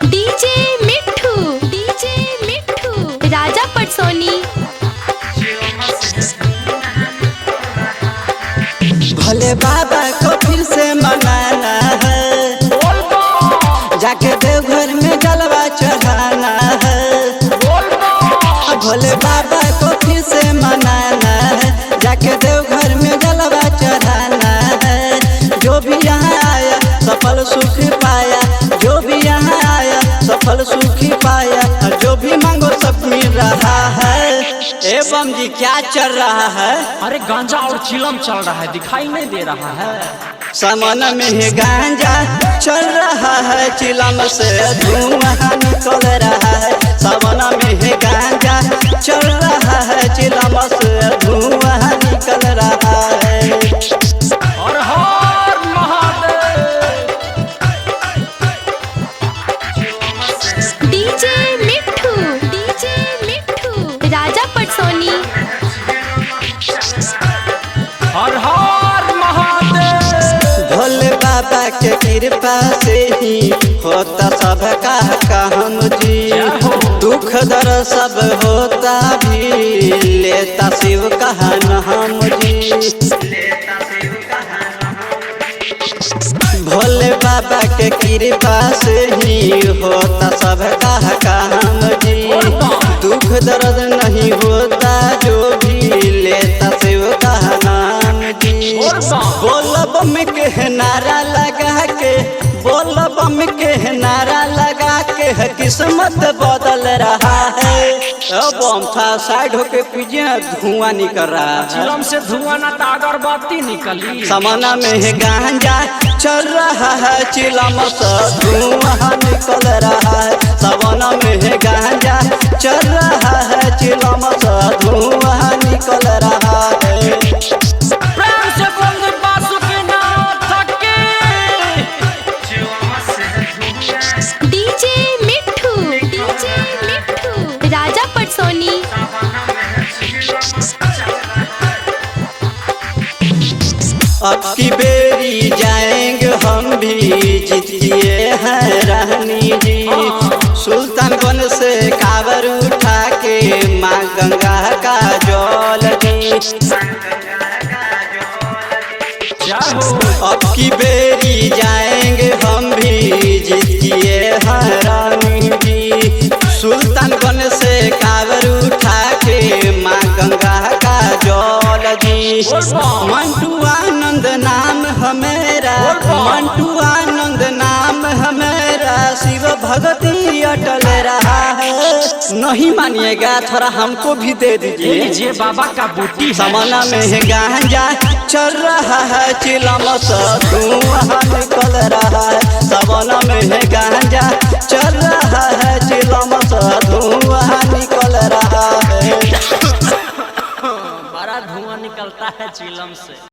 DJ मिठू राजा पटसोनी। भोले बाबा को फिर से मनाना है, जाके देवघर में जलवा चढ़ाना है। भोले बाबा को फिर से मनाना है, जाके देवघर में जलवा चढ़ाना है। जो भी यहाँ आया सफल सुख पाया, जो भी यहाँ आया सफल सुखी पाया, जो भी मांगो सब मिल रहा है। एवं जी क्या चल रहा है? अरे गांजा और चिलम चल रहा है, दिखाई नहीं दे रहा है। सामन में गांजा चल रहा है, चिलम से धुआं निकल रहा है। सामन में गांजा चल रहा है, चिलम से धुआं निकल रहा है। और हर महादेव। डीजे मिठू राजा पटसोनी। हर हर महादेव। भोले बाबा के कृपा से ही होता सबका काम जी। दुख दर्द सब होता भी लेता शिव का नाम जी। भोले बाबा के कृपा से ही होता सबका काम जी। दुख दर्द नहीं होता जो भी लेता शिव का नाम जी। बोल बम के नारा लगा के, बोल बम के नारा लगा के किस्मत बदल रहा है। बम था साइड होके पीछे धुआं निकल रहा है। चिलम से धुआं ना तो अगरबत्ती निकली। समाना में गांजा चल रहा है, चिलम से धुआं निकल रहा है। समाना में गांजा चल रहा है, चिलम से धुआं निकल रहा है। प्रेम से बोल दे बासुकीनाथ की। डीजे मिठू राजा पटसोनी। अब की बेरी जाएंगे हम भी, जीतिए हैं रानी जी। सुल्तानगंज से कावर उठा के माँ गंगा का जल जी। अब की बेरी जाएंगे हम भी, जीतिए हैं रानी जी। सुल्तानगंज से कावर उठा के माँ गंगा का जल जी। मंटू आनंद नाम हमेरा, मंटू आनंद नाम हमेरा। शिव भक्ति अटल रहा है। नहीं मानिएगा थोड़ा हमको भी दे दीजिए। लीजिए बाबा का बूटी है। समाना में गांजा चल रहा है, चिलम से धुआं निकल रहा है। समाना में गांजा चल रहा है, चिलम से धुआं निकल रहा है। बड़ा धुआं निकलता है चिलम से।